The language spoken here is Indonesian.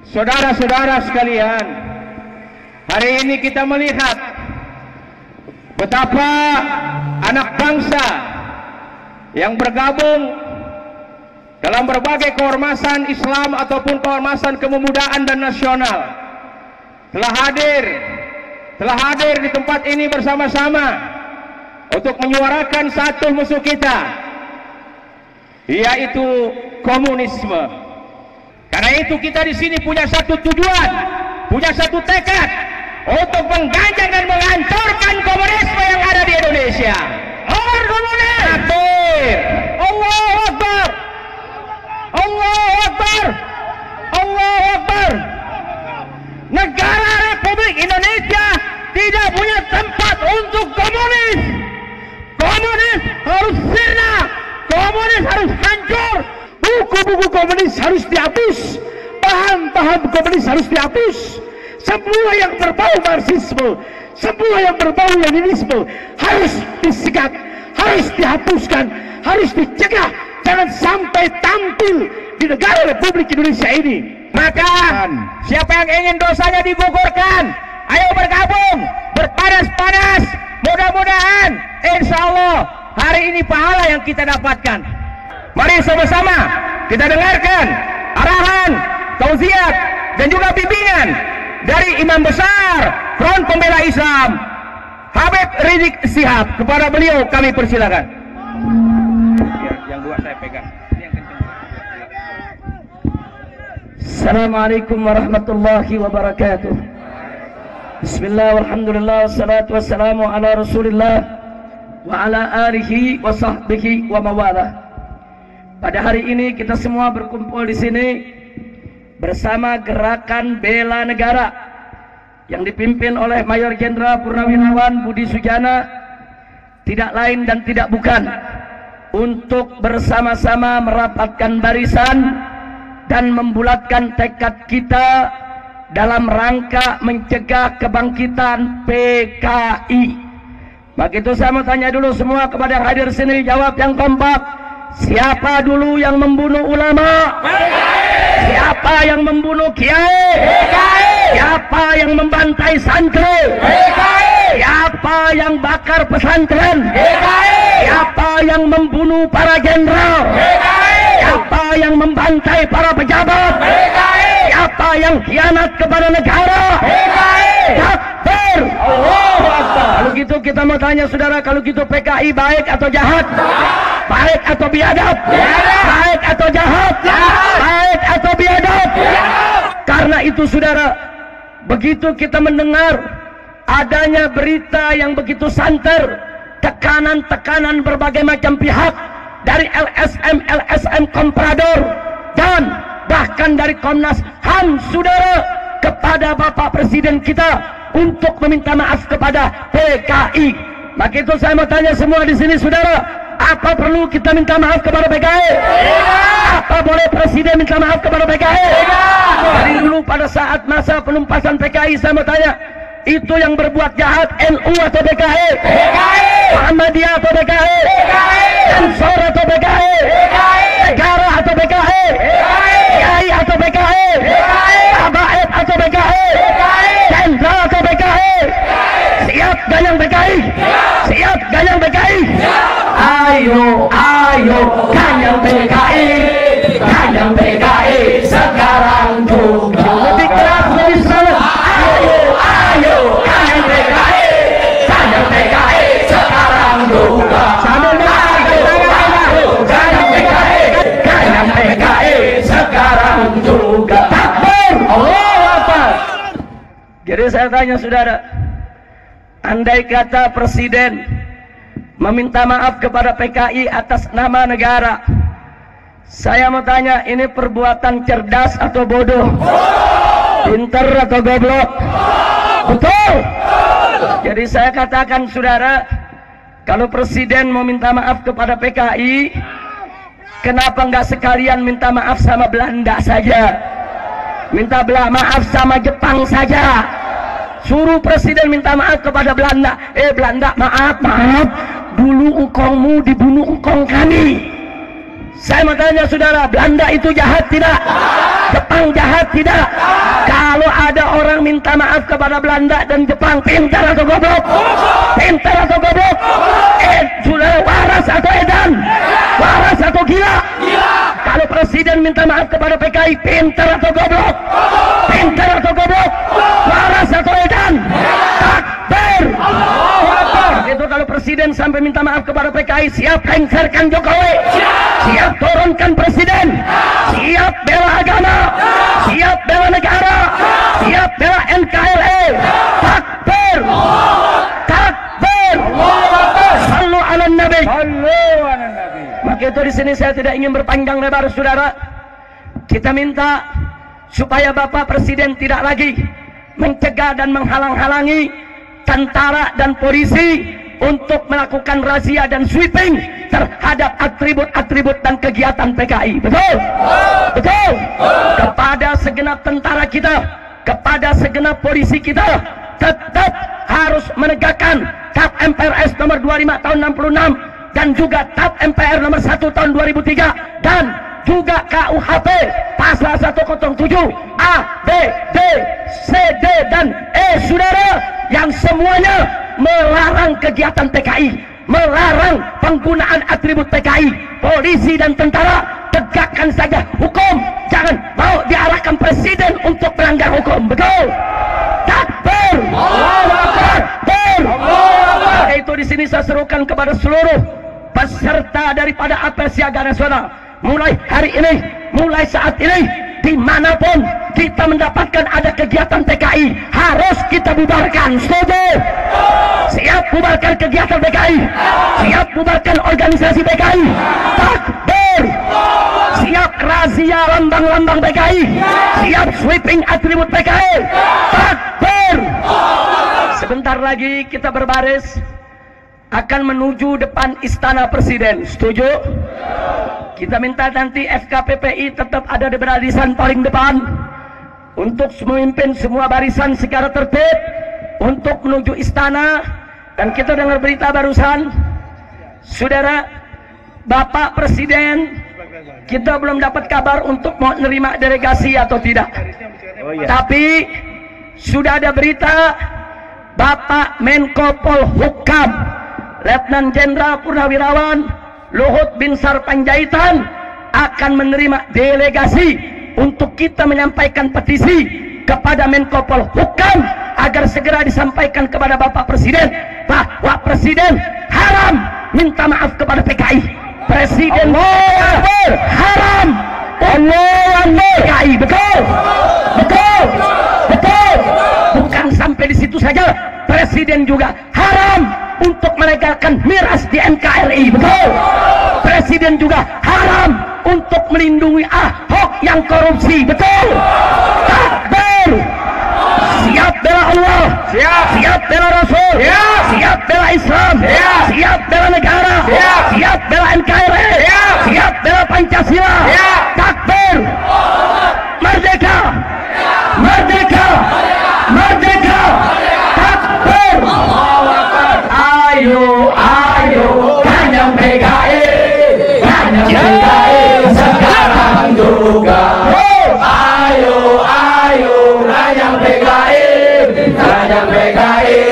Saudara-saudara sekalian, hari ini kita melihat betapa anak bangsa yang bergabung dalam berbagai keormasan Islam ataupun keormasan kepemudaan dan nasional telah hadir di tempat ini bersama-sama untuk menyuarakan satu musuh kita, yaitu komunisme. Karena itu kita di sini punya satu tujuan, punya satu tekad untuk mengganjang dan menghancurkan komunisme yang ada di Indonesia. Lawan komunis! Takbir! Allahu Akbar! Allahu Akbar! Allahu Akbar! Negara Republik Indonesia tidak punya tempat untuk komunis. Komunis harus sirna, komunis harus hancur. Buku-buku komunis harus dihapus, paham-paham komunis harus dihapus. Semua yang berbau Marxisme, semua yang berbau Leninisme harus disikat, harus dihapuskan, harus dicegah, jangan sampai tampil di negara Republik Indonesia ini. Maka siapa yang ingin dosanya digugurkan, ayo bergabung, berpanas-panas. Mudah-mudahan insya Allah hari ini pahala yang kita dapatkan. Mari sama-sama kita dengarkan arahan, tausiah dan juga bimbingan dari Imam Besar Front Pembela Islam Habib Rizik Syihab. Kepada beliau kami persilakan. Yang dua saya pegang. Assalamualaikum warahmatullahi wabarakatuh. Bismillah, walhamdulillah, wassalatu wassalamu ala rasulillah wa ala alihi wa sahbihi wa mawalah. Pada hari ini kita semua berkumpul di sini bersama Gerakan Bela Negara yang dipimpin oleh Mayor Jenderal Purnawirawan Budi Sujana, tidak lain dan tidak bukan untuk bersama-sama merapatkan barisan dan membulatkan tekad kita dalam rangka mencegah kebangkitan PKI. Maka itu saya mau tanya dulu semua kepada yang hadir sini, jawab yang kompak. Siapa dulu yang membunuh ulama? PKI. Siapa yang membunuh kiai? PKI. Siapa yang membantai santri? PKI. Siapa yang bakar pesantren? PKI. Siapa yang membunuh para jenderal? PKI. Siapa yang membantai para pejabat? PKI. Siapa yang khianat kepada negara? PKI. Takbir! Allahu Akbar! Kalau gitu kita mau tanya saudara, kalau gitu PKI baik atau jahat? Baik atau biadab? Baik atau jahat? Baik atau biadab? Karena itu saudara, begitu kita mendengar adanya berita yang begitu santer, tekanan-tekanan berbagai macam pihak dari LSM komprador dan bahkan dari Komnas HAM saudara, kepada Bapak Presiden kita untuk meminta maaf kepada PKI. Maka itu saya mau tanya semua di sini saudara, apa perlu kita minta maaf kepada PKI? Apa boleh Presiden minta maaf kepada PKI? Dari dulu pada saat masa penumpasan PKI saya mau tanya, itu yang berbuat jahat NU atau PKI? Muhammadiyah atau PKI? Ansor atau PKI? Negara atau PKI? Kiai atau PKI? Habaib atau PKI? Jenderal atau PKI? Siap ganyang PKI? Siap ganyang PKI? Ayo, ayo, ganyang PKI, ganyang PKI sekarang juga. Lebih keras, lebih semangat. Ayo, ayo, ganyang PKI, ganyang PKI sekarang juga. Sambil ayo, ganyang PKI, ganyang PKI sekarang juga. Takbir! Allahu Akbar! Jadi saya tanya saudara, andai kata Presiden meminta maaf kepada PKI atas nama negara, saya mau tanya, ini perbuatan cerdas atau bodoh? Pinter atau goblok? Betul? Jadi saya katakan saudara, kalau Presiden mau minta maaf kepada PKI, kenapa nggak sekalian minta maaf sama Belanda saja? Minta maaf sama Jepang saja. Suruh Presiden minta maaf kepada Belanda. Belanda, maaf, dulu engkongmu dibunuh engkong kami. Saya mau tanya saudara, Belanda itu jahat tidak? Jepang jahat tidak? minta maaf kepada Belanda dan Jepang. Pintar atau goblok? Pintar atau goblok? Sudah waras atau edan? Waras atau gila? Kalau presiden minta maaf kepada PKI, pintar atau goblok? Pintar atau goblok? Waras atau edan? Takbir! Itu kalau presiden sampai minta maaf kepada PKI, siap lengserkan Jokowi, siap turunkan presiden, siap bela agama, siap bela negara, siap bela NKRI. Takbir! Takbir! Sallu ala Nabi. Maka itu di sini saya tidak ingin berpanjang lebar, saudara. Kita minta supaya Bapak Presiden tidak lagi mencegah dan menghalang-halangi tentara dan polisi untuk melakukan razia dan sweeping terhadap atribut-atribut dan kegiatan PKI. Betul? Betul? Kepada segenap tentara kita, kepada segenap polisi kita, tetap harus menegakkan TAP MPRS nomor 25 tahun 66 dan juga TAP MPR nomor 1 tahun 2003 dan juga KUHP pasal 107 A, B, D, C, D dan E, saudara, yang semuanya melarang kegiatan PKI, melarang penggunaan atribut PKI. Polisi dan tentara, tegakkan saja hukum, jangan mau diarahkan presiden untuk melanggar hukum. Betul? Takbir! Takbir! Maka itu di sini saya serukan kepada seluruh peserta daripada apel siaga nasional, mulai hari ini, mulai saat ini, dimanapun kita mendapatkan ada kegiatan PKI, harus kita bubarkan. Setuju? Siap bubarkan kegiatan PKI, siap bubarkan organisasi PKI. Takbir! Siap razia lambang-lambang PKI, siap sweeping atribut PKI. Takbir! Sebentar lagi kita berbaris akan menuju depan Istana Presiden. Setuju? Kita minta nanti FKPPI tetap ada di barisan paling depan untuk memimpin semua barisan secara tertib untuk menuju istana. Dan kita dengar berita barusan, saudara, Bapak Presiden, kita belum dapat kabar untuk mau menerima delegasi atau tidak. Tapi sudah ada berita Bapak Menko Polhukam Letnan Jenderal Purnawirawan Luhut Binsar Panjaitan akan menerima delegasi untuk kita menyampaikan petisi kepada Menko Polhukam agar segera disampaikan kepada Bapak Presiden bahwa Presiden haram minta maaf kepada PKI. Presiden haram PKI. Betul? Betul? Betul? Bukan sampai di situ saja, Presiden juga haram untuk melegalkan miras di NKRI. Betul? Presiden juga haram untuk melindungi Ahok yang korupsi. Betul? Takbir! Siap bela Allah, siap bela Rasul, siap bela Islam, siap bela negara, siap bela NKRI, siap bela Pancasila. Takbir! Merdeka! Merdeka! Merdeka! Takbir! Ayo, ayo, Ganyang PKI, Ganyang PKI sekarang juga. Ayo, ayo, Ganyang PKI, Ganyang PKI